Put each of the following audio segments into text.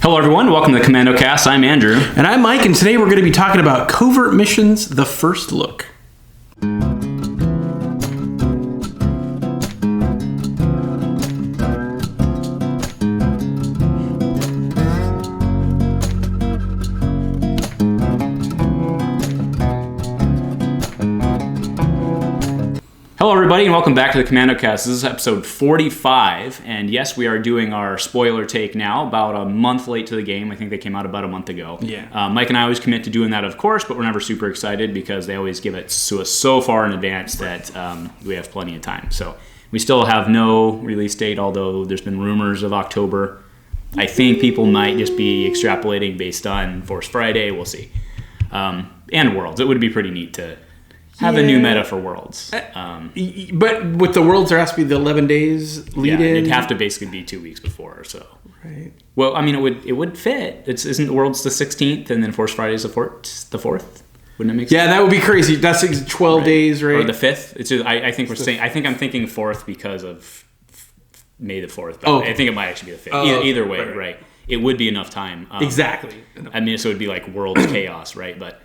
Hello everyone, welcome to the Commando Cast. I'm Andrew. And I'm Mike, and today we're going to be talking about Covert Missions, the first look. Hello everybody and welcome back to the Commando Cast. This is episode 45, and yes, we are doing our spoiler take now, about a month late to the game. I think they came out about a month ago. Yeah. Mike and I always commit to doing that, of course, but we're never super excited because they always give it to us so far in advance that we have plenty of time. So we still have no release date, although there's been rumors of October. I think people might just be extrapolating based on Force Friday. We'll see. And Worlds. It would be pretty neat to have a new meta for Worlds. But with the Worlds, there has to be the 11 days lead in. It'd have to basically be 2 weeks before or so. Right. Well, I mean, it would fit. Isn't the Worlds the 16th and then Force Friday is the 4th? Wouldn't it make sense? Yeah, that would be crazy. That's 12 days, right? Or the 5th. It's just, I think we're saying. I think I'm thinking 4th because of May the 4th. But I think it might actually be the 5th. Either way, right. It would be enough time. Exactly. I mean, so it would be like Worlds chaos, right? But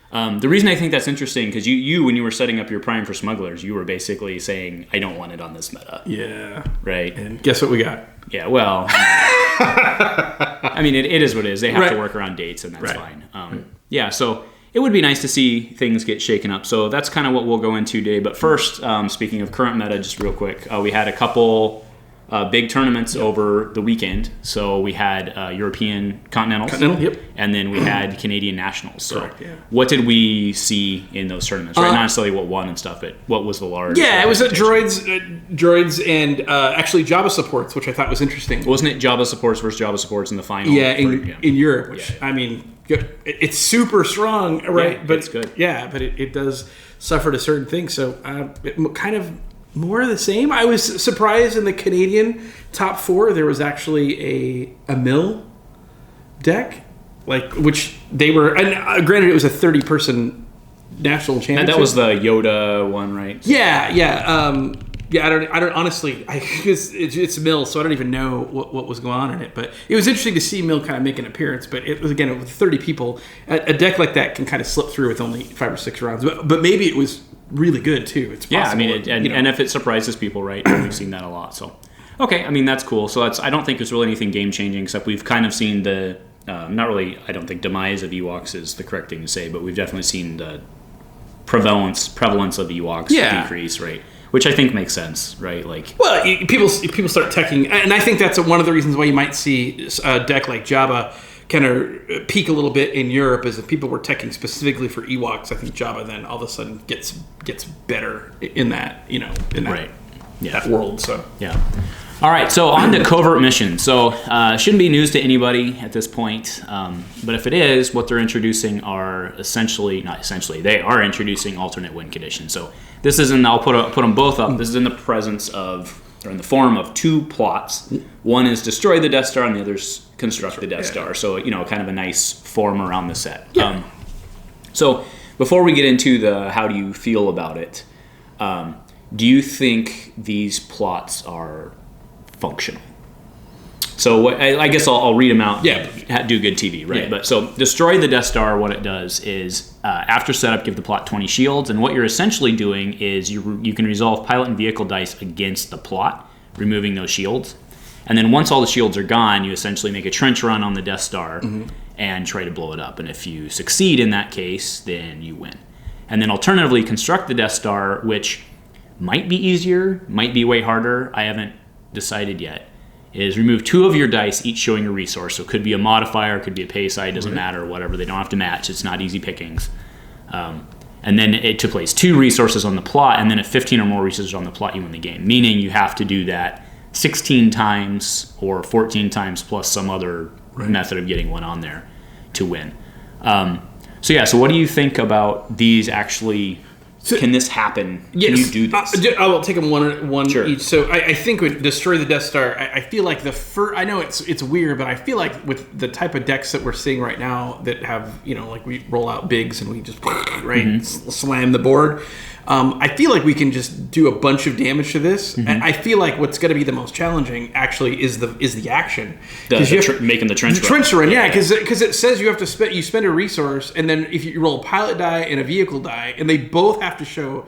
the reason I think that's interesting, because you, when you were setting up your Prime for Smugglers, you were basically saying, I don't want it on this meta. Yeah. Right? And guess what we got? Yeah, well, I mean, it is what it is. They have to work around dates, and that's fine. Yeah, so it would be nice to see things get shaken up. So that's kind of what we'll go into today. But first, speaking of current meta, just real quick, we had a couple big tournaments over the weekend. So we had European Continentals, and then we had Canadian Nationals. So what did we see in those tournaments? Right, not necessarily what won and stuff, but what was the large? Yeah, it was droids and actually Jabba supports, which I thought was interesting. Wasn't it Jabba supports versus Jabba supports in the final? Yeah, in Europe, which I mean, it's super strong, right? Yeah, but it's good. Yeah, but it does suffer to certain things. So it kind of more of the same. I was surprised in the Canadian top 4 there was actually a mill deck, which they were. And granted, it was a 30-person national championship. And that was the Yoda one, right? Yeah. I don't honestly. It's Mill, so I don't even know what was going on in it. But it was interesting to see Mill kind of make an appearance. But it was with 30 people. A deck like that can kind of slip through with only 5 or 6 rounds. But maybe it was really good too. It's possible. Yeah, I mean, and if it surprises people, right? We've seen that a lot. So, okay, I mean that's cool. So I don't think there's really anything game changing, except we've kind of seen the not really. I don't think demise of Ewoks is the correct thing to say, but we've definitely seen the prevalence of Ewoks decrease, right? Which I think makes sense, right? Well, people start teching, and I think that's one of the reasons why you might see a deck like Jabba kind of peak a little bit in Europe, is if people were teching specifically for Ewoks. I think Jabba then all of a sudden gets better in that, that world. So yeah. All right, so on to Covert Missions. So shouldn't be news to anybody at this point, but if it is, what they're introducing are they are introducing alternate win conditions. So this is I'll put them both up. This is in the presence of, or in the form of, 2 plots. One is destroy the Death Star, and the other's construct the Death Star. So, kind of a nice form around the set. Yeah. So before we get into the how do you feel about it, do you think these plots are functional? So I guess I'll read them out. Yeah. Do good TV, right? Yeah. But so destroy the Death Star, what it does is after setup, give the plot 20 shields. And what you're essentially doing is you can resolve pilot and vehicle dice against the plot, removing those shields. And then once all the shields are gone, you essentially make a trench run on the Death Star and try to blow it up. And if you succeed in that case, then you win. And then alternatively, construct the Death Star, which might be easier, might be way harder. I haven't decided yet. Is remove 2 of your dice, each showing a resource. So it could be a modifier, could be a pay side, doesn't matter, whatever. They don't have to match. It's not easy pickings. And then to place 2 resources on the plot, and then if 15 or more resources on the plot, you win the game. Meaning you have to do that 16 times or 14 times plus some other method of getting one on there to win. So what do you think about these actually? Can this happen? Yes. Can you do this? I will take them one Sure. each. So I think with Destroy the Death Star, I feel like I know it's weird, but I feel like with the type of decks that we're seeing right now that have, we roll out bigs and we just slam the board. I feel like we can just do a bunch of damage to this. Mm-hmm. And I feel like what's going to be the most challenging actually is the action. Making the trench run. Yeah, because it says you have to spend a resource, and then if you roll a pilot die and a vehicle die, and they both have to show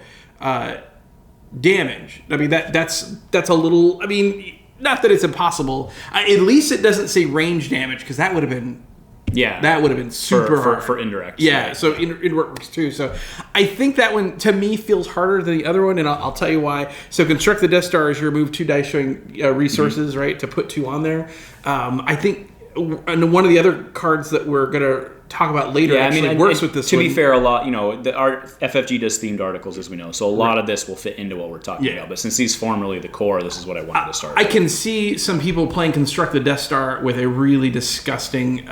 damage. I mean that's a little. I mean, not that it's impossible. At least it doesn't say range damage, because that would have been. Yeah, that would have been super hard for indirect. Yeah, right. so indirect works too. So I think that one to me feels harder than the other one, and I'll tell you why. So construct the Death Star is you remove 2 dice showing resources, right, to put 2 on there. I think and one of the other cards that we're gonna talk about later works with this. To be fair, a lot, our FFG does themed articles, as we know, so a lot of this will fit into what we're talking about. But since these form really the core, this is what I wanted to start. I can see some people playing Construct the Death Star with a really disgusting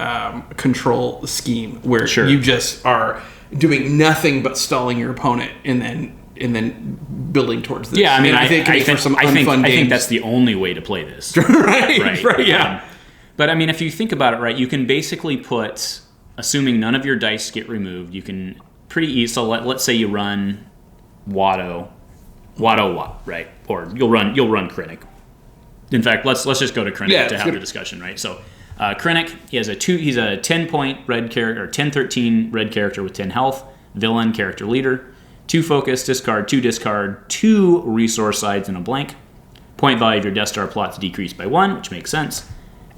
control scheme where you just are doing nothing but stalling your opponent and then building towards this. Yeah, I mean, I think that's the only way to play this. right, yeah. But I mean, if you think about it, right, you can basically put, assuming none of your dice get removed, you can pretty easy. So let's say you run Watto, right? Or you'll run Krennic. In fact, let's just go to Krennic to have the discussion, right? So Krennic, he's a 10-point red character, or 10-13 red character with 10 health, villain, character leader, 2 focus, discard, 2 discard, 2 resource sides, and a blank. Point value of your Death Star plot's decreased by 1, which makes sense.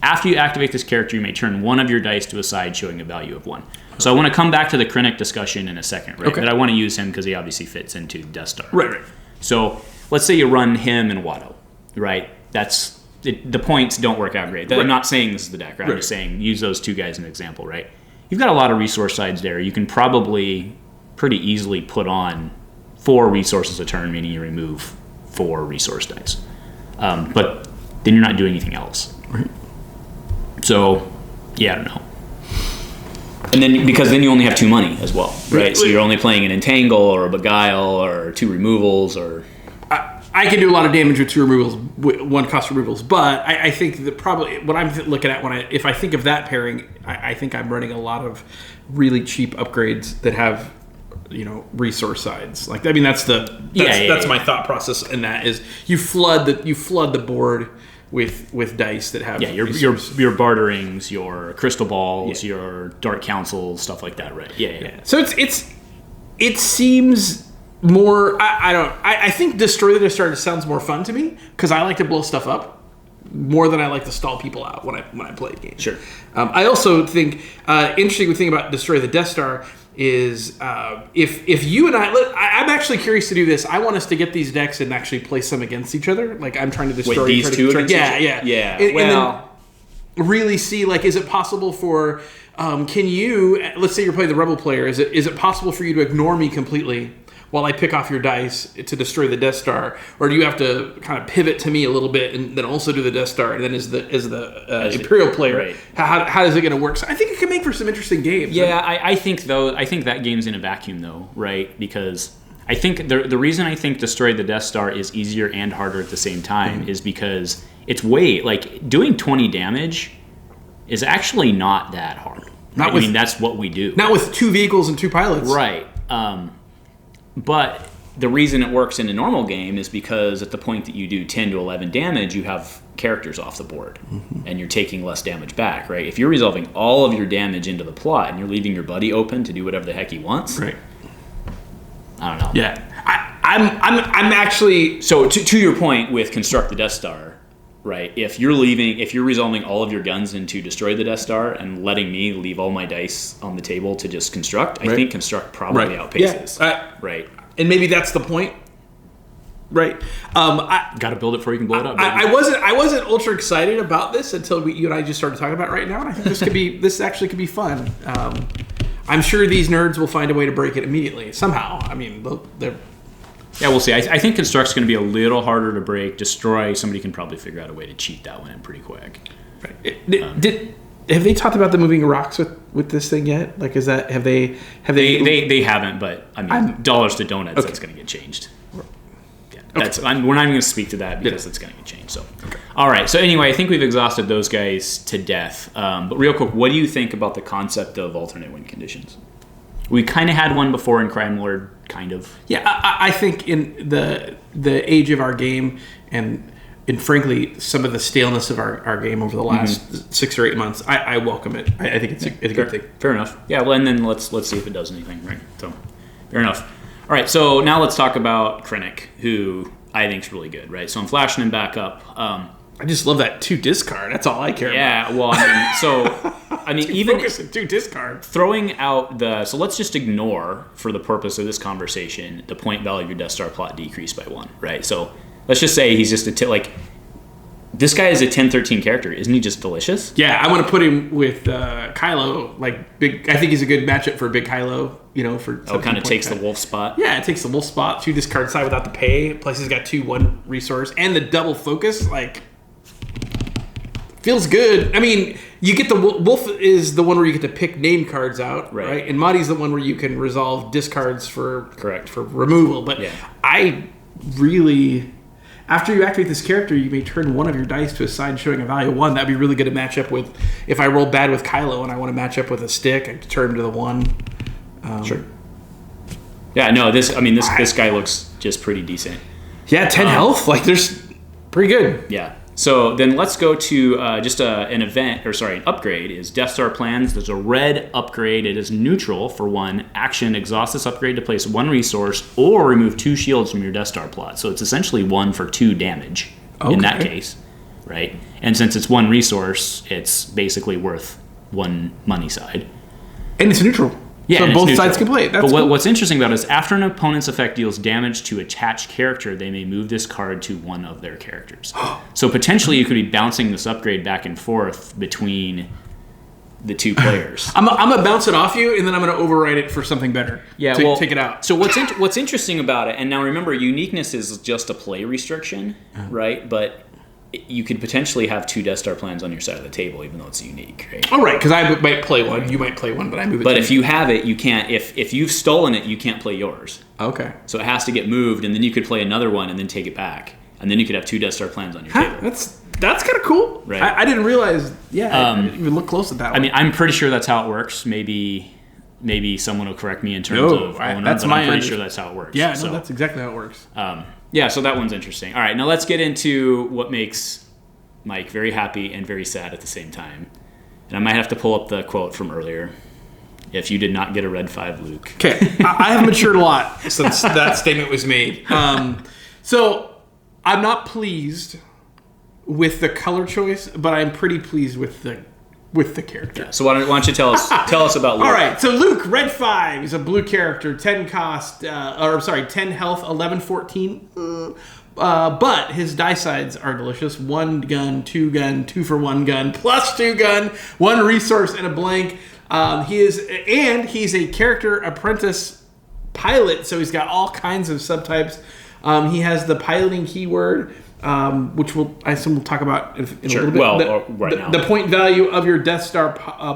After you activate this character, you may turn 1 of your dice to a side showing a value of 1. So I want to come back to the Krennic discussion in a second, right? Okay. But I want to use him because he obviously fits into Death Star. Right. So let's say you run him and Watto, right? The points don't work out great. I'm not saying this is the deck, right? I'm just saying use those 2 guys as an example, right? You've got a lot of resource sides there. You can probably pretty easily put on 4 resources a turn, meaning you remove 4 resource dice. But then you're not doing anything else. Right. So, yeah, I don't know. And then, because then you only have 2 money as well, right? So you're only playing an Entangle or a Beguile or 2 removals or... I can do a lot of damage with 2 removals, 1 cost removals, but I think that probably what I'm looking at if I think of that pairing, I think I'm running a lot of really cheap upgrades that have, resource sides. Like, I mean, that's my thought process. And that is you flood the board with dice that have your barterings, your crystal balls, your dark councils, stuff like that, right? Yeah. So it seems more. I think Destroy the Death Star sounds more fun to me because I like to blow stuff up more than I like to stall people out when I play games. Sure. I also think interesting thing about Destroy the Death Star is if you and I'm actually curious to do this. I want us to get these decks and actually play some against each other. Like I'm trying to destroy these 2 against each other. Yeah. And then really see, like, is it possible for can you, let's say you're playing the Rebel player, is it possible for you to ignore me completely while I pick off your dice to destroy the Death Star, or do you have to kind of pivot to me a little bit and then also do the Death Star, and then as the Imperial player, right. how is it going to work? So I think it can make for some interesting games. Yeah, I think that game's in a vacuum though, right? Because I think the reason I think Destroy the Death Star is easier and harder at the same time is because it's doing 20 damage is actually not that hard. Right? I mean, that's what we do. Not with 2 vehicles and 2 pilots. Right. But the reason it works in a normal game is because at the point that you do 10 to 11 damage, you have characters off the board, and you're taking less damage back, right? If you're resolving all of your damage into the plot and you're leaving your buddy open to do whatever the heck he wants, right? I don't know. Yeah, I'm actually. So to your point with Construct the Death Star, right? If you're resolving all of your guns into Destroy the Death Star and letting me leave all my dice on the table to just Construct, I think Construct probably outpaces. Right. And maybe that's the point. Right. Got to build it before you can blow it up. I wasn't ultra excited about this until you and I just started talking about it right now, and I think this actually could be fun. I'm sure these nerds will find a way to break it immediately somehow. I mean, they're. Yeah, we'll see. I think Construct's going to be a little harder to break. Destroy, somebody can probably figure out a way to cheat that one in pretty quick. Right. Have they talked about the moving rocks with this thing yet? Like, is that have they? They haven't, but I mean, dollars to donuts, that's going to get changed. Yeah, we're not even going to speak to that because it's going to get changed. So, all right. So anyway, I think we've exhausted those guys to death. But real quick, what do you think about the concept of alternate win conditions? We kind of had one before in Crime Lord, kind of. Yeah, I think in the age of our game and frankly some of the staleness of our game over the last 6 or 8 months, I welcome it. I think it's a good thing. Fair enough. Yeah, well, and then let's see if it does anything, right? So, fair enough. All right, so now let's talk about Krennic, who I think is really good, right? So I'm flashing him back up. I just love that 2 discard. That's all I care about. Yeah, well, even focus on 2 discard. Throwing out so let's just ignore, for the purpose of this conversation, the point value of your Death Star plot decreased by 1, right? So let's just say he's just this guy is a 10-13 character. Isn't he just delicious? Yeah, I want to put him with Kylo. I think he's a good matchup for Big Kylo. For kind of takes the wolf spot. Yeah, it takes the wolf spot. 2 discard side without the pay. Plus, he's got 2/1 resource and the double focus. Feels good. I mean, you get the wolf is the one where you get to pick name cards out, right? And Mahdi's the one where you can resolve discards for removal. But yeah. I really, after you activate this character, you may turn one of your dice to a side showing a value of 1. That'd be really good to match up with. If I roll bad with Kylo and I want to match up with a stick, I turn him to the 1. Sure. Yeah, no. This guy looks just pretty decent. Yeah, 10 health. There's pretty good. Yeah. So then let's go to an upgrade is Death Star plans. There's a red upgrade. It is neutral for 1 action. Exhaust this upgrade to place 1 resource or remove 2 shields from your Death Star plot. So it's essentially 1 for 2 damage in that case, right? And since it's 1 resource, it's basically worth 1 money side. And it's neutral. Yeah, so both sides can play it. That's What's interesting about it is after an opponent's effect deals damage to attached character, they may move this card to one of their characters. So potentially you could be bouncing this upgrade back and forth between the 2 players. I'm going to bounce it off you, and then I'm going to override it for something better. Yeah, take it out. So what's interesting about it, and now remember, uniqueness is just a play restriction, right? But you could potentially have 2 Death Star plans on your side of the table, even though it's unique, right? Oh, right, because I might play one, you might play one, but I move it. But if you have it, you can't. If you've stolen it, you can't play yours. Okay. So it has to get moved, and then you could play another one, and then take it back, and then you could have 2 Death Star plans on your table. That's kind of cool. Right. I didn't realize. Yeah, I didn't even look close at that one. I mean, I'm pretty sure that's how it works. Maybe someone will correct me in terms of owner, but I'm pretty sure that's how it works. Yeah, no, that's exactly how it works. Yeah, so that one's interesting. All right, now let's get into what makes Mike very happy and very sad at the same time. And I might have to pull up the quote from earlier. If you did not get a red 5, Luke. Okay, I have matured a lot since that statement was made. So I'm not pleased with the color choice, but I'm pretty pleased with the character. Yeah, so why don't you tell us about Luke? All right, so Luke, red 5, is a blue character, 10 cost, 10 health, 11/14. But his die sides are delicious. 1 gun, 2 gun, 2 for 1 gun, plus 2 gun, 1 resource, and a blank. He's a character apprentice pilot, so he's got all kinds of subtypes. He has the piloting keyword, which I assume we'll talk about in a little bit. Well, right now. The point value of your Death Star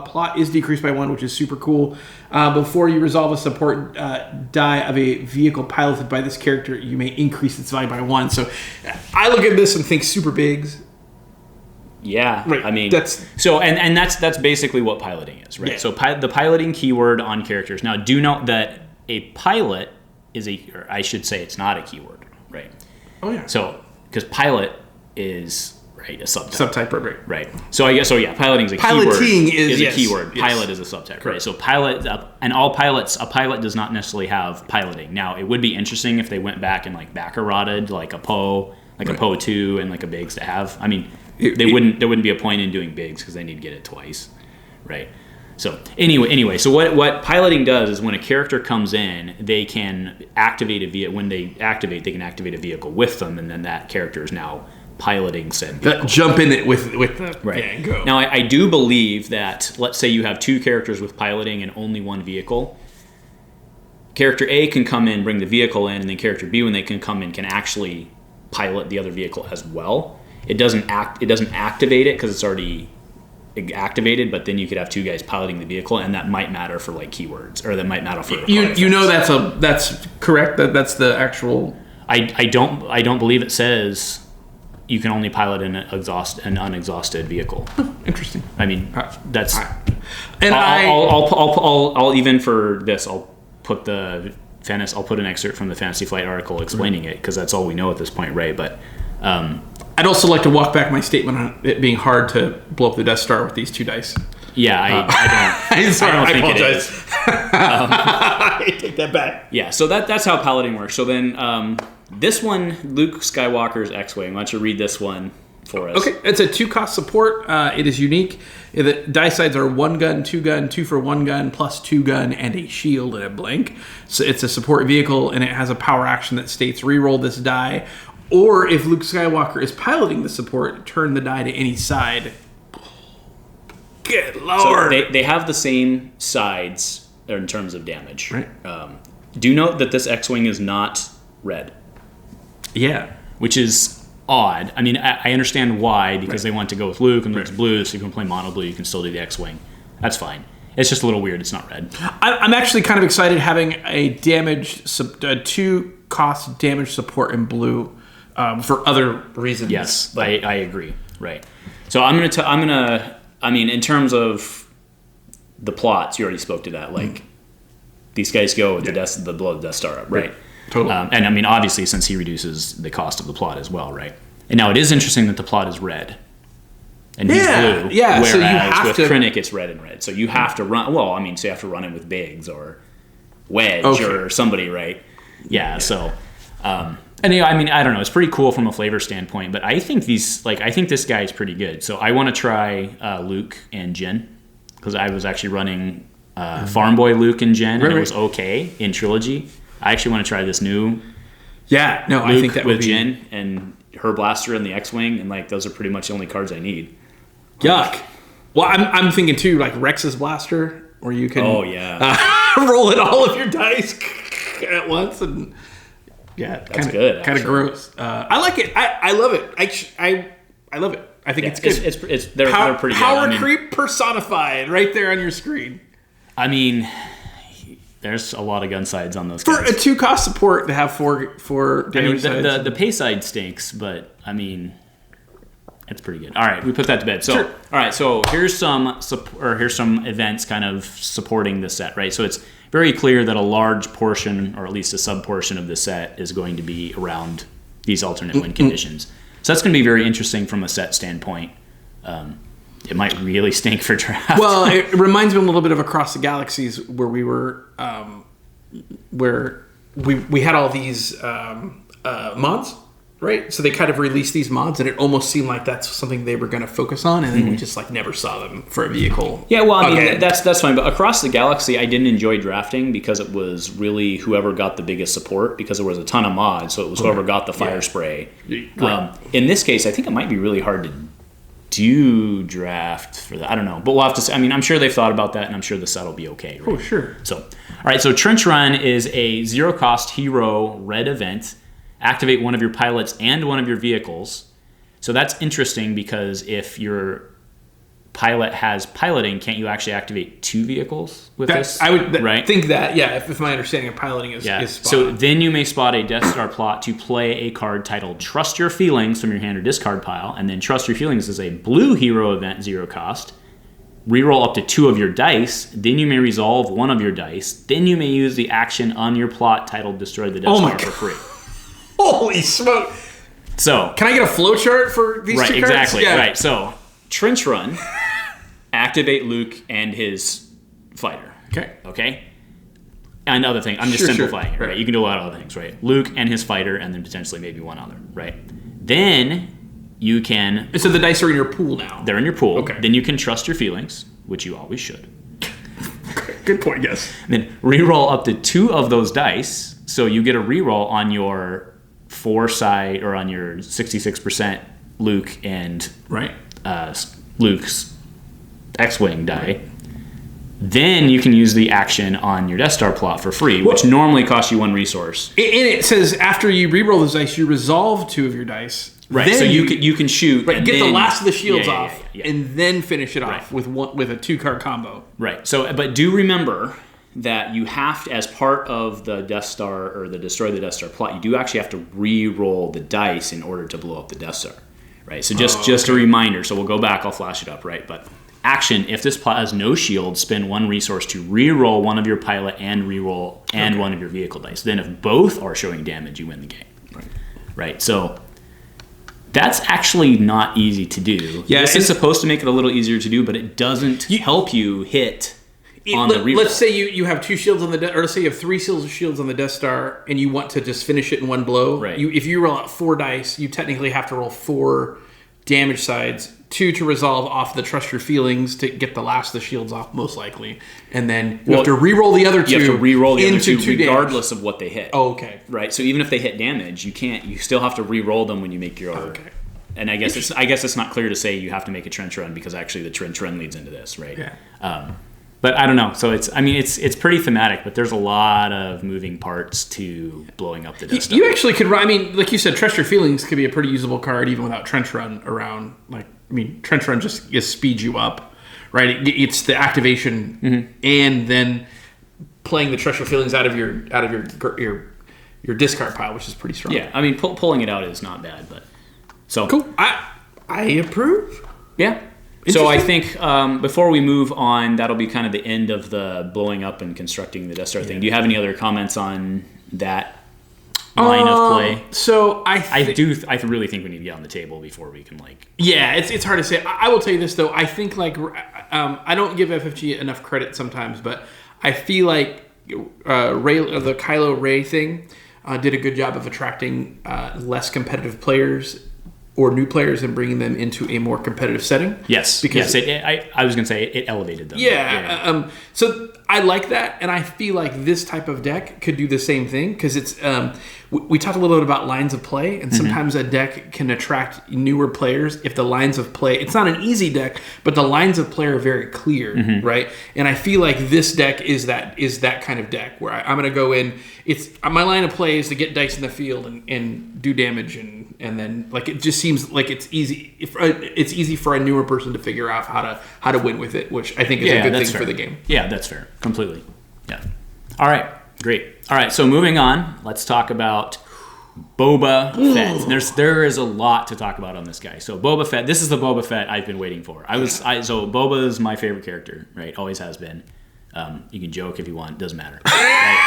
plot is decreased by 1, which is super cool. Before you resolve a support die of a vehicle piloted by this character, you may increase its value by 1. So I look at this and think super bigs. Yeah, right. I mean, that's basically what piloting is, right? Yeah. So the piloting keyword on characters. Now, do note that a pilot or I should say, it's not a keyword, right? Oh yeah. So because pilot is a subtype. Right. So I guess piloting is a keyword. Piloting is a keyword. Yes. Pilot is a subtype, right? So pilot and all pilots, a pilot does not necessarily have piloting. Now it would be interesting if they went back and back-eroded a Poe, a Poe 2 and a Biggs to have. I mean, there wouldn't be a point in doing Biggs because they need to get it twice, right? So anyway, so what piloting does is when a character comes in, they can activate a vehicle. When they activate, they can activate a vehicle with them, and then that character is now piloting said vehicle. Jump in it with the right. Yeah, go. Now I do believe that, let's say you have 2 characters with piloting and only 1 vehicle. Character A can come in, bring the vehicle in, and then character B, when they can come in, can actually pilot the other vehicle as well. It doesn't activate it because it's already activated, but then you could have 2 guys piloting the vehicle, and that might matter for keywords, or that might matter for that's correct. That's the actual. I don't believe it says you can only pilot an unexhausted vehicle. Interesting. I mean, that's And I'll even for this, I'll put an excerpt from the Fantasy Flight article explaining it, because that's all we know at this point, right? But I'd also like to walk back my statement on it being hard to blow up the Death Star with these 2 dice. Yeah, I don't. I think apologize. it is. I take that back. Yeah, so that's how piloting works. So then, this one, Luke Skywalker's X-Wing. Why don't you read this one for us? Okay, it's a 2-cost support. It is unique. The dice sides are 1 gun, 2 gun, 2 for 1 gun, plus 2 gun, and a shield and a blank. So it's a support vehicle, and it has a power action that states reroll this die, or if Luke Skywalker is piloting the support, turn the die to any side. Good lord! So they have the same sides in terms of damage. Right. Do note that this X-Wing is not red. Yeah. Which is odd. I mean, I understand why, because they want to go with Luke, and Luke's blue, so you can play mono blue, you can still do the X-Wing. That's fine. It's just a little weird it's not red. I'm actually kind of excited having a 2-cost damage support in blue for other reasons. Yes, I agree. Right. So I'm gonna I mean, in terms of the plots, you already spoke to that. Like, these guys go with the blow the Death Star up, right? Totally. And I mean, obviously, since he reduces the cost of the plot as well, right? And now it is interesting that the plot is red. And he's blue. Yeah, whereas so you have with to... Krennic, it's red and red. So you have to run... Well, I mean, so you have to run it with Biggs or Wedge or somebody, right? Yeah, so... and I mean, I don't know. It's pretty cool from a flavor standpoint, but I think I think this guy is pretty good. So I want to try Luke and Jyn, because I was actually running Farm Boy Luke and Jyn, and it was okay in Trilogy. I actually want to try this new Luke I think that with Jyn and her blaster and the X-Wing, and like those are pretty much the only cards I need. Yuck. Well, I'm thinking too, like Rex's blaster, where you can roll in all of your dice at once, and that's good. Kind of gross. I like it. I love it. I love it. I think it's good. They're pretty good. Power creep personified right there on your screen. I mean, there's a lot of gun sides on those for guys. A 2-cost support to have four damage sides. The pay side stinks, but I mean, it's pretty good. All right, we put that to bed. So, all right, so here's some events kind of supporting the set, right? So it's very clear that a large portion, or at least a sub portion of the set, is going to be around these alternate win conditions. So that's going to be very interesting from a set standpoint. It might really stink for draft. Well, it reminds me a little bit of Across the Galaxies, where we were, where we had all these mods, right? So they kind of released these mods, and it almost seemed like that's something they were going to focus on, and then we just like never saw them for a vehicle. Yeah, well, I mean, that's fine. But Across the Galaxy, I didn't enjoy drafting because it was really whoever got the biggest support, because there was a ton of mods, so it was whoever got the fire spray. Right. In this case, I think it might be really hard to do draft for that. I don't know, but we'll have to see. I mean, I'm sure they've thought about that, and I'm sure the set will be okay. Right? Oh, sure. So, all right. So Trench Run is a 0-cost hero red event. Activate one of your pilots and one of your vehicles. So that's interesting, because if your pilot has piloting, can't you actually activate 2 vehicles with this? I would think that, if my understanding of piloting is spot So on. then you may spot a Death Star plot to play a card titled Trust Your Feelings from your hand or discard pile, and then Trust Your Feelings is a blue hero event, 0-cost. Reroll up to 2 of your dice, then you may resolve 1 of your dice, then you may use the action on your plot titled Destroy the Death Star for free. Holy smoke! So, can I get a flow chart for these 2 cards? Exactly. Yeah. Right. So, Trench Run, activate Luke and his fighter. Okay. And other thing, I'm just simplifying it. Right. You can do a lot of other things, right? Luke and his fighter, and then potentially maybe one other, right? Then you can. So the dice are in your pool now. They're in your pool. Okay. Then you can trust your feelings, which you always should. Good point. Yes. And then reroll up to 2 of those dice, so you get a reroll on your 4 side, or on your 66% Luke and Luke's X-Wing die. Right. Then you can use the action on your Death Star plot for free, which normally costs you 1 resource. And it says after you reroll those dice, you resolve 2 of your dice. Right. Then so you can shoot. Right. Get the last of the shields off, and then finish it off with a 2-card combo. Right. So, but do remember that you have to, as part of the Death Star or the Destroy the Death Star plot, you do actually have to re-roll the dice in order to blow up the Death Star, right? So just a reminder. So we'll go back. I'll flash it up, right? But Action, if this plot has no shield, spend 1 resource to re-roll one of your pilot and re-roll and one of your vehicle dice. Then if both are showing damage, you win the game. Right. So that's actually not easy to do. Yeah, this is supposed to make it a little easier to do, but it doesn't help you hit on the re-roll. Let's say you have 2 shields on the or let's say you have 3 shields on the Death Star, and you want to just finish it in one blow. Right. If you roll out 4 dice, you technically have to roll 4 damage sides, 2 to resolve off the Trust Your Feelings to get the last of the shields off, most likely, and then you have to re-roll the other 2. You have to re-roll the other 2 regardless damage. of what they hit. Oh, okay. Right. So even if they hit damage, you still have to re-roll them when you make your. Okay. And I guess it's not clear to say you have to make a trench run because actually the trench run leads into this, right? Yeah. But I don't know. So it's pretty thematic, but there's a lot of moving parts to blowing up the Death Star. You actually could run. I mean, like you said, Trust Your Feelings could be a pretty usable card even without Trench Run around. Trench Run just speeds you up, right? It's the activation and then playing the Trust Your Feelings out of your discard pile, which is pretty strong. Yeah, I mean, pulling it out is not bad, but so cool. I approve. Yeah. So I think before we move on, that'll be kind of the end of the blowing up and constructing the Death Star thing. Do you have any other comments on that line of play? So I really think we need to get on the table before we can Yeah, it's hard to say. I will tell you this though. I think I don't give FFG enough credit sometimes, but I feel like Ray, the Kylo Ray thing did a good job of attracting less competitive players or new players and bringing them into a more competitive setting. Yes, because I was going to say it elevated them. Yeah. So I like that, and I feel like this type of deck could do the same thing because it's. We talked a little bit about lines of play, and sometimes a deck can attract newer players if the lines of play. It's not an easy deck, but the lines of play are very clear, right? And I feel like this deck is that kind of deck where I'm going to go in. It's my line of play is to get dice in the field and do damage and then it just seems like it's easy. It's easy for a newer person to figure out how to win with it, which I think is a good thing for the game. Yeah, that's fair. Completely. Yeah. All right. Great. All right. So moving on, let's talk about Boba Fett. There is a lot to talk about on this guy. So Boba Fett. This is the Boba Fett I've been waiting for. So Boba is my favorite character. Right. Always has been. You can joke if you want. Doesn't matter. Right?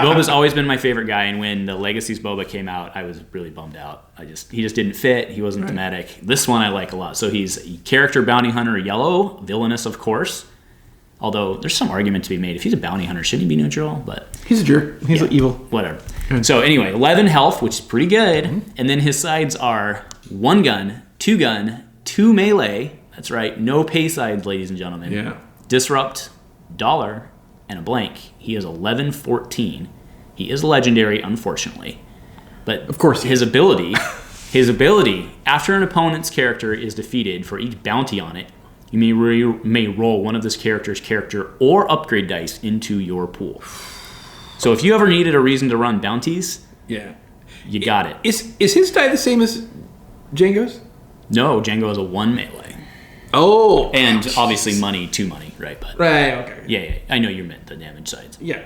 Boba's always been my favorite guy, and when the Legacies Boba came out, I was really bummed out. He just didn't fit. He wasn't thematic. This one I like a lot. So he's a character bounty hunter yellow, villainous of course. Although there's some argument to be made. If he's a bounty hunter, shouldn't he be neutral? But he's a jerk. He's evil. Whatever. So anyway, 11 health, which is pretty good. And then his sides are 1 gun, 2 gun, 2 melee. That's right. No pay sides, ladies and gentlemen. Yeah. Disrupt, $, and a blank. He is 11-14. He is legendary, unfortunately. But of course his ability, after an opponent's character is defeated, for each bounty on it, you may roll one of this character's character or upgrade dice into your pool. So if you ever needed a reason to run bounties, you got it. Is his die the same as Django's? No, Django has a 1 melee. Oh, and obviously 2 money, right? But right, okay. Yeah. I know you meant the damage sides. Yeah,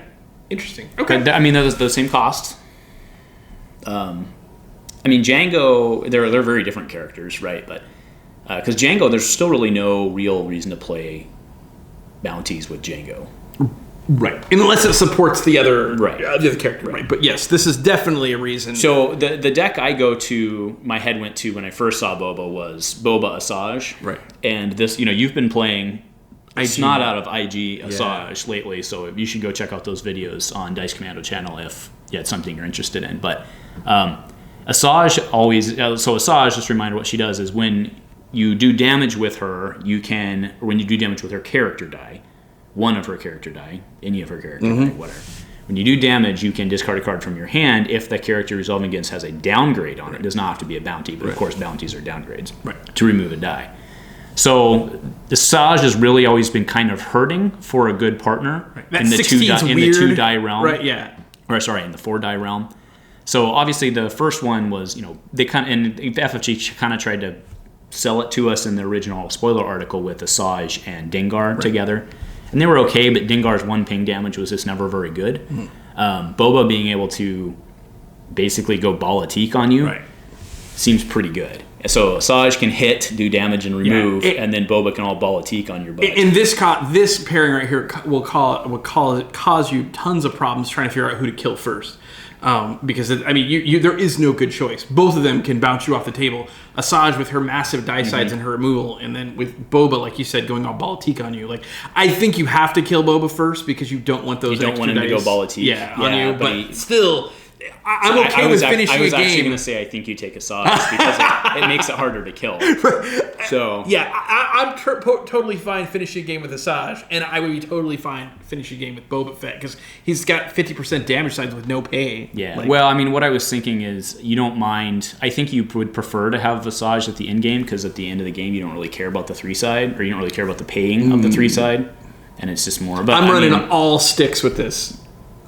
interesting. Okay. But, I mean, they're the same cost. Django, they're very different characters, right? But because Django, there's still really no real reason to play bounties with Django. Right. Unless it supports the other character. Right. But yes, this is definitely a reason. So the deck I go to, my head went to when I first saw Boba was Boba Asajj. Right. And this, you've been playing snot out of IG Asajj lately, so you should go check out those videos on Dice Commando channel if it's something you're interested in. But Asajj Asajj, just a reminder, what she does is when you do damage with her, when you do damage with her character die, one of her character die, any of her character die, whatever. When you do damage, you can discard a card from your hand if the character resolving against has a downgrade on it. It does not have to be a bounty, but of course bounties are downgrades to remove a die. So Asajj has really always been kind of hurting for a good partner in the 2 die realm. Right, yeah. In the 4 die realm. So obviously the first one was, they and FFG kind of tried to sell it to us in the original spoiler article with Asajj and Dengar together. And they were okay, but Dengar's 1 ping damage was just never very good. Boba being able to basically go Balatik on you seems pretty good. So Asajj can hit, do damage, and remove, and then Boba can all politique on your butt. And this pairing right here will cause you tons of problems trying to figure out who to kill first. Because there is no good choice. Both of them can bounce you off the table. Asajj with her massive die sides and her removal, and then with Boba, like you said, going all politique on you. Like, I think you have to kill Boba first because you don't want those. You don't want him to go politique. On you, but still. I'm okay with finishing a game. I was actually going to say I think you take Asajj because it makes it harder to kill. So yeah, I'm totally fine finishing a game with Asajj, and I would be totally fine finishing a game with Boba Fett because he's got 50% damage sides with no pay. Yeah. Well, I mean, what I was thinking is you don't mind. I think you would prefer to have Asajj at the end game because at the end of the game you don't really care about the 3 side, or you don't really care about the paying of the 3 side, and it's just more. But I'm running all sticks with this.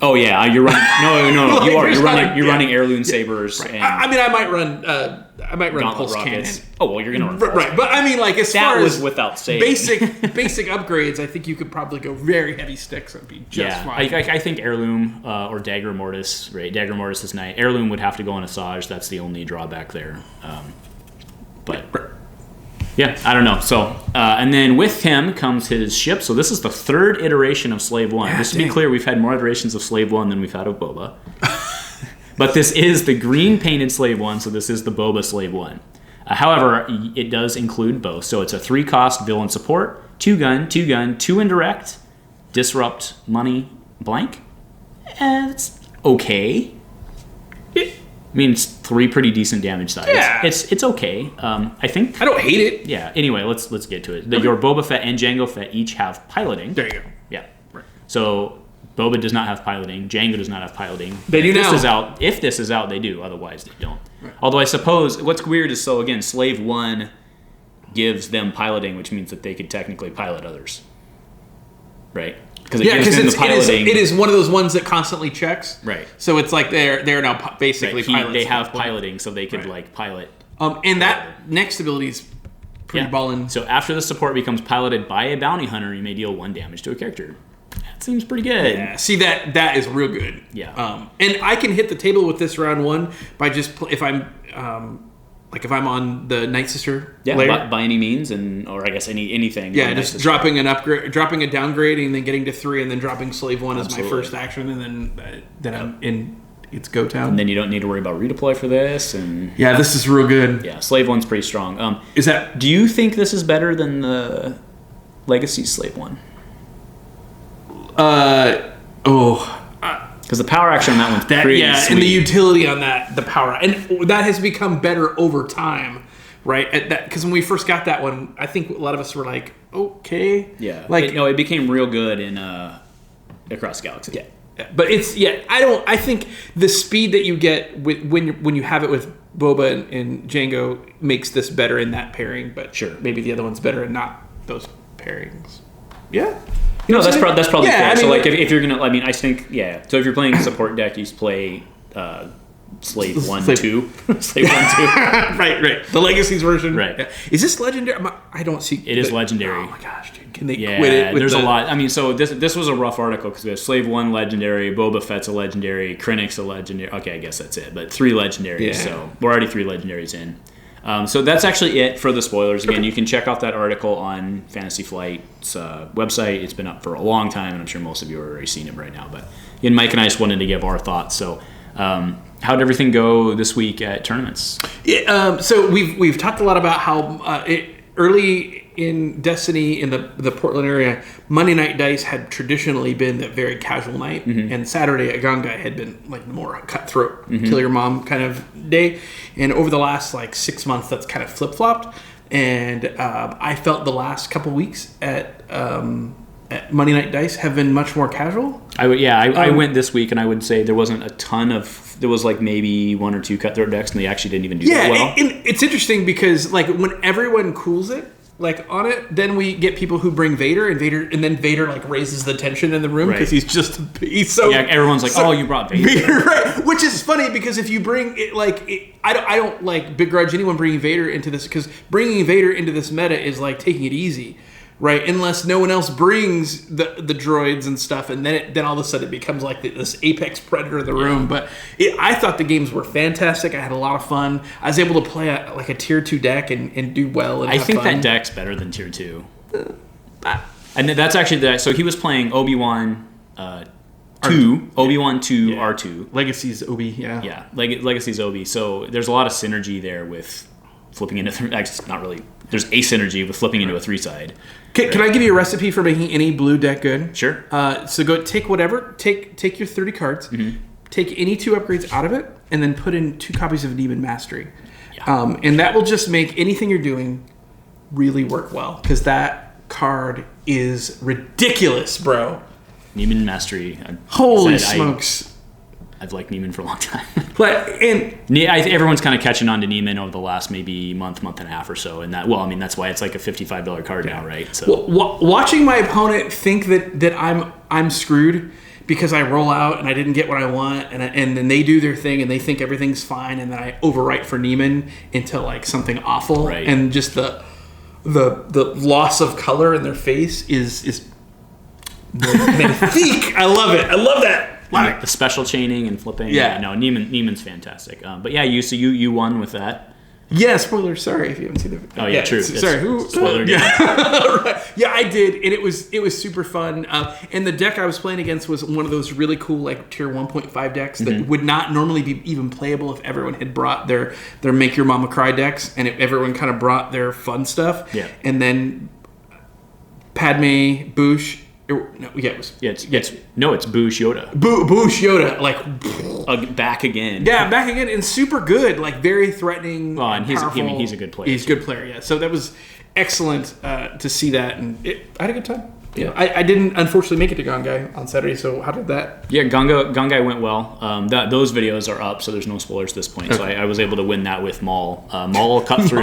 Oh yeah, you're running. No, you are. You're running heirloom sabers. Right. And I mean, I might run Gauntlet pulse rockets. cannon. Oh well, you're gonna run. Right, but I mean, like as far as without saving. basic upgrades, I think you could probably go very heavy sticks and be just fine. I think heirloom or dagger mortis. Right, dagger mortis is nice. Heirloom would have to go on Asajj. That's the only drawback there. Yeah, I don't know. So, and then with him comes his ship. So this is the 3rd iteration of Slave 1. Just to be clear, we've had more iterations of Slave 1 than we've had of Boba. But this is the green painted Slave 1, so this is the Boba Slave 1. However, it does include both. So it's a 3-cost villain support, 2 gun, 2 indirect, disrupt, money, blank. It's okay. I mean, it's 3 pretty decent damage sides. Yeah. It's okay. I think... I don't hate it. Yeah. Anyway, let's get to it. Your Boba Fett and Jango Fett each have piloting. There you go. Yeah. Right. So Boba does not have piloting. Jango does not have piloting. They do now. If this is out, they do. Otherwise, they don't. Right. Although I suppose what's weird is, so again, Slave 1 gives them piloting, which means that they could technically pilot others. Right? Because it is one of those ones that constantly checks. Right. So it's like they're now basically pilots. They have piloting, so they could pilot. And that next ability is pretty ballin'. So after the support becomes piloted by a bounty hunter, you may deal 1 damage to a character. That seems pretty good. Yeah. See, that is real good. Yeah. And I can hit the table with this round 1 by just if I'm on the Night Sister layer. By any means, or I guess anything. Yeah, just dropping an upgrade, dropping a downgrade, and then getting to 3, and then dropping Slave 1 as my first action, and then I'm in. It's go town. And then you don't need to worry about redeploy for this. And yeah, this is real good. Yeah, Slave 1's pretty strong. Do you think this is better than the Legacy Slave 1? Because the power action on that one's pretty sweet. And the utility on the power, and that has become better over time, right? Because when we first got that one, I think a lot of us were like, okay, yeah, it became real good in Across the Galaxy. Yeah, but I think the speed that you get when you have it with Boba and Jango makes this better in that pairing. But sure, maybe the other one's better and not those pairings. Yeah. That's probably fair. So, if you're gonna, I think, So, if you're playing a support deck, you just play Slave 1, 2. Slave 1, 2. Right. The Legacies version. Right. Yeah. Is this legendary? I don't see. It is legendary. Oh my gosh, dude! Can they quit it? There's a lot. I mean, so this was a rough article because we have Slave 1 legendary, Boba Fett's a legendary, Krennic's a legendary. Okay, I guess that's it. But 3 legendaries. Yeah. So we're already 3 legendaries in. So that's actually it for the spoilers. Again, you can check out that article on Fantasy Flight's website. It's been up for a long time, and I'm sure most of you have already seen it right now. But again, Mike and I just wanted to give our thoughts. So how did everything go this week at tournaments? Yeah, so we've talked a lot about how early in Destiny, in the Portland area, Monday Night Dice had traditionally been the very casual night, and Saturday at Gongai had been like more cutthroat, kill your mom kind of day. And over the last 6 months, that's kind of flip flopped. And I felt the last couple weeks at Monday Night Dice have been much more casual. I went this week, and I would say there wasn't a ton of. There was maybe 1 or 2 cutthroat decks, and they actually didn't even do that well. And it's interesting because when everyone cools it. On it, then we get people who bring Vader, and then Vader raises the tension in the room because he's so. Yeah, everyone's like, "Oh, you brought Vader." Right? Which is funny because if you bring it, I don't begrudge anyone bringing Vader into this because bringing Vader into this meta is taking it easy, right? Unless no one else brings the droids and stuff, and then all of a sudden it becomes like this apex predator in the room. But I thought the games were fantastic. I had a lot of fun. I was able to play a tier 2 deck and do well. And I think fun. that deck's better than tier 2. And that's actually so he was playing Obi-Wan 2, Obi-Wan 2 R2. Legacy's Obi, yeah. Yeah, Legacy's Obi. So there's a lot of synergy there with flipping into... Actually, not really. There's asymmetry with flipping into a 3-side. Can I give you a recipe for making any blue deck good? Sure. So go take whatever, take your 30 cards, take any 2 upgrades out of it, and then put in 2 copies of Demon Mastery. Yeah. And that will just make anything you're doing really work well, because that card is ridiculous, bro. Neiman Mastery. Holy smokes. I've liked Neiman for a long time. Everyone's kind of catching on to Neiman over the last maybe month and a half or so. And that's why it's like a $55 card now, right? So watching my opponent think that I'm screwed because I roll out and I didn't get what I want, and then they do their thing and they think everything's fine, and then I overwrite for Neiman into like something awful, right. And just the loss of color in their face is magnifique. I love it. I love that. The special chaining and flipping. Yeah. No, Neiman's fantastic. But yeah, you won with that. Yeah, spoiler. Sorry if you haven't seen the video. Oh yeah, true. Sorry, who? Spoiler. Right. Yeah, I did, and it was super fun. And the deck I was playing against was one of those really cool like tier 1.5 decks that would not normally be even playable if everyone had brought their Make Your Mama Cry decks, and if everyone kind of brought their fun stuff. Yeah. And then Padme, Boosh. It's Boosh Yoda. Boosh Yoda, back again. Yeah, back again, and super good, like very threatening. Well, and he's a good player. He's a good player, yeah. So that was excellent to see that, and I had a good time. Yeah, I didn't unfortunately make it to Gongai on Saturday. So how did that? Yeah, Gongai went well. Those videos are up, so there's no spoilers at this point. Okay. So I was able to win that with Maul. Maul cut through.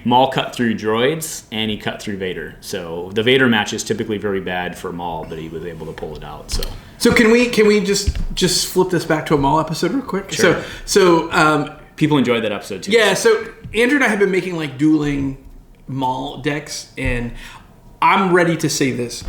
Maul cut through droids, and he cut through Vader. So the Vader match is typically very bad for Maul, but he was able to pull it out. So can we just flip this back to a Maul episode real quick? Sure. So people enjoyed that episode too. Yeah. So Andrew and I have been making like dueling Maul decks, and I'm ready to say this.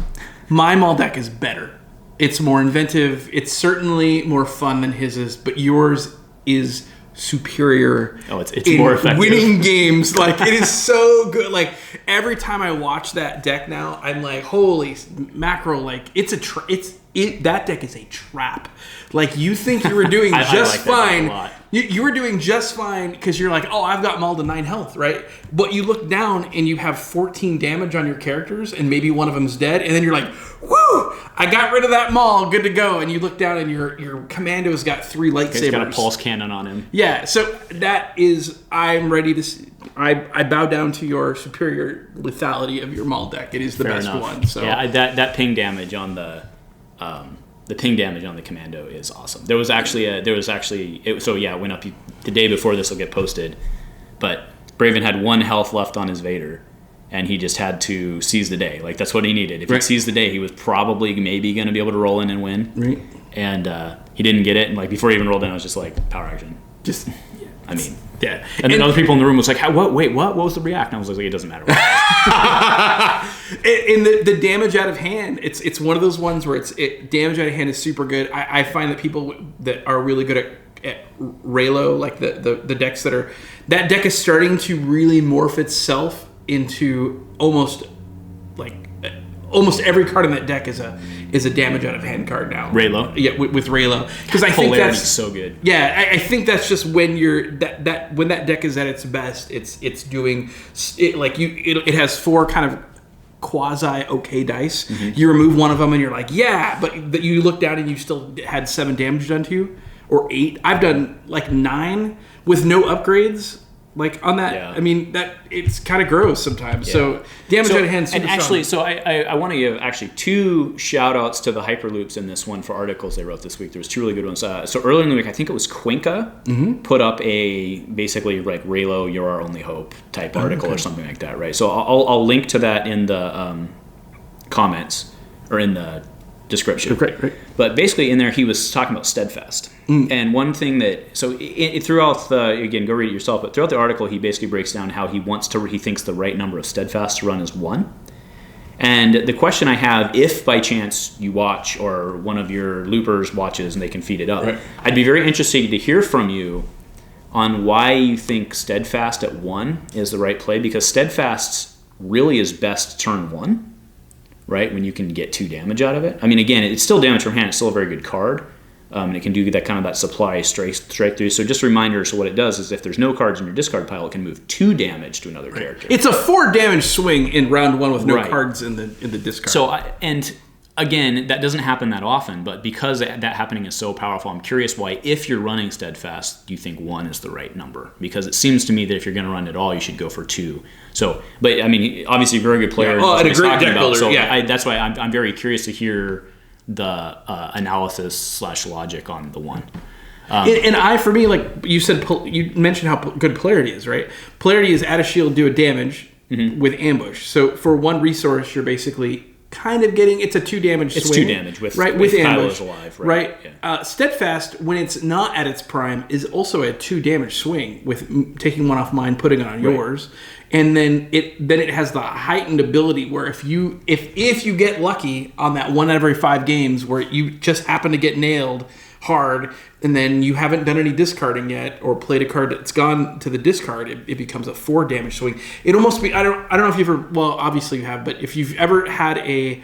My Maul deck is better. It's more inventive. It's certainly more fun than his is, but yours is superior. Oh, it's more effective. Winning games. Like, it is so good. Like, every time I watch that deck now, I'm like, holy mackerel, like, that deck is a trap. Like, you think you were doing just fine. You were doing just fine because you're like, oh, I've got Maul to 9 health, right? But you look down and you have 14 damage on your characters, and maybe one of them's dead, and then you're like, woo! I got rid of that Maul, good to go. And you look down and your Commando's got 3 lightsabers. He's got a pulse cannon on him. Yeah, so that is, I'm ready to see. I bow down to your superior lethality of your Maul deck. It is the best one. So yeah, that ping damage on the ping damage on the Commando is awesome. It went up the day before this will get posted, but Braven had 1 health left on his Vader, and he just had to seize the day. Like, that's what he needed. If he seized the day, he was probably maybe going to be able to roll in and win. Right. And he didn't get it, and like before he even rolled in, I was just like, power action. Yeah. And then other people in the room was like, what was the react? And I was like, it doesn't matter. And the damage out of hand, it's one of those ones where damage out of hand is super good. I find that people that are really good at Raylo, like the decks that deck is starting to really morph itself into almost every card in that deck is a damage out of hand card now. Raylo, yeah, with Raylo, because I think that's so good. Yeah, I think that's just when when that deck is at its best, it's doing it like it has 4 kind of quasi okay dice. Mm-hmm. You remove one of them and you're like, yeah, but you look down and you still had 7 damage done to you, or 8. I've done like 9 with no upgrades. Like on that, yeah. I mean that it's kind of gross sometimes. Yeah. So damage out of hand. And actually, I want to give 2 shout outs to the Hyperloops in this one for articles they wrote this week. There was 2 really good ones. So earlier in the week, I think it was Quinka put up a basically like Raylo, you're our only hope type article or something like that, right? So I'll link to that in the comments or in the description. Right. But basically in there he was talking about steadfast. And one thing that throughout again, go read it yourself, but throughout the article he basically breaks down how he thinks the right number of steadfast to run is 1. And the question I have, if by chance you watch or one of your loopers watches and they can feed it up, right. I'd be very interested to hear from you on why you think Steadfast at 1 is the right play, because Steadfast really is best turn 1, right, when you can get 2 damage out of it. I mean, again, it's still damage from hand. It's still a very good card. And it can do that kind of that supply strike through. So just a reminder, so what it does is if there's no cards in your discard pile, it can move 2 damage to another character. It's a 4 damage swing in round 1 with no cards in the discard. So, and again, that doesn't happen that often, but because that happening is so powerful, I'm curious why, if you're running Steadfast, you think 1 is the right number. Because it seems to me that if you're going to run it all, you should go for 2. So, but I mean, obviously a very good player. Yeah. Oh, and a great deck builder. So yeah. that's why I'm very curious to hear the analysis / logic on the 1. For me, like you said, you mentioned how good Polarity is, right? Polarity is add a shield, do a damage with ambush. So for 1 resource, you're basically kind of getting, it's a 2 damage swing. It's 2 damage with ambush. Kylo's alive, right? Yeah. Steadfast, when it's not at its prime, is also a 2 damage swing with taking 1 off mine, putting it on yours. And then it has the heightened ability where if you get lucky on that 1 out of every 5 games where you just happen to get nailed hard and then you haven't done any discarding yet or played a card that's gone to the discard, it becomes a 4 damage swing. It almost be I don't know if you've ever, well, obviously you have, but if you've ever had a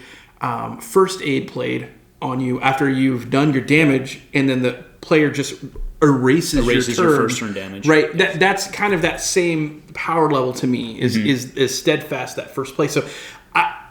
first aid played on you after you've done your damage and then the player just erases your first turn damage. Right. Yes. That's kind of that same power level to me is Steadfast, that first play. So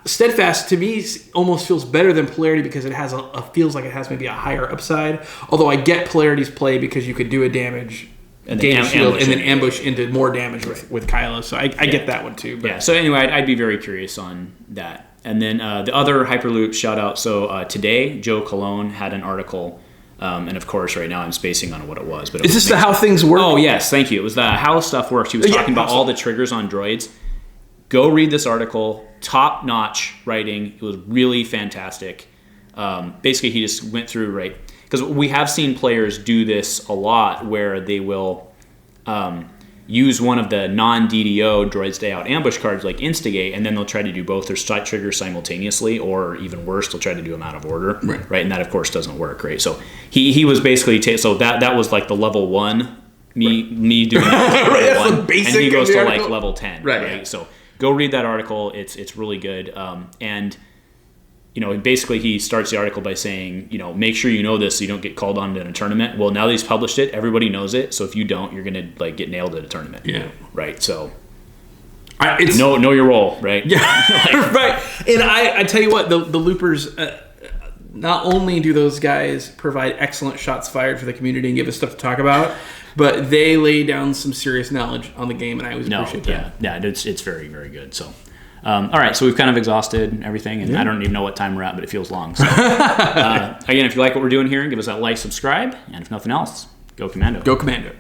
Steadfast to me almost feels better than Polarity because it has feels like it has maybe a higher upside. Although I get Polarity's play because you could do a damage and gain a shield and then ambush into more damage with Kylo. So I get that one too. But. Yeah. So anyway, I'd be very curious on that. And then the other Hyperloop shout out. So today, Joe Colon had an article. And of course, right now I'm spacing on what it was. But is this the how things work? Oh yes, thank you. It was the how stuff works. He was talking about all the triggers on droids. Go read this article. Top notch writing. It was really fantastic. Basically, he just went through because we have seen players do this a lot, where they will use one of the non-DDO droids day out ambush cards like Instigate, and then they'll try to do both their strike triggers simultaneously, or even worse, they'll try to do them out of order, right? And that of course doesn't work, right? So he was basically so that was like the level 1 me doing right, level 1, basic, and he goes to like level 10, right? Yeah. So go read that article; it's really good, and. Basically he starts the article by saying, make sure you know this so you don't get called on in a tournament. Well, now that he's published it, everybody knows it. So if you don't, you're going to get nailed at a tournament. Yeah. Right. So know your role, right? Yeah. Right. And I tell you what, the loopers, not only do those guys provide excellent shots fired for the community and give us stuff to talk about, but they lay down some serious knowledge on the game, and I always appreciate that. Yeah, it's very, very good. So. All right, so we've kind of exhausted everything, and I don't even know what time we're at, but it feels long. So, again, if you like what we're doing here, give us that like, subscribe, and if nothing else, go Commando. Go Commando.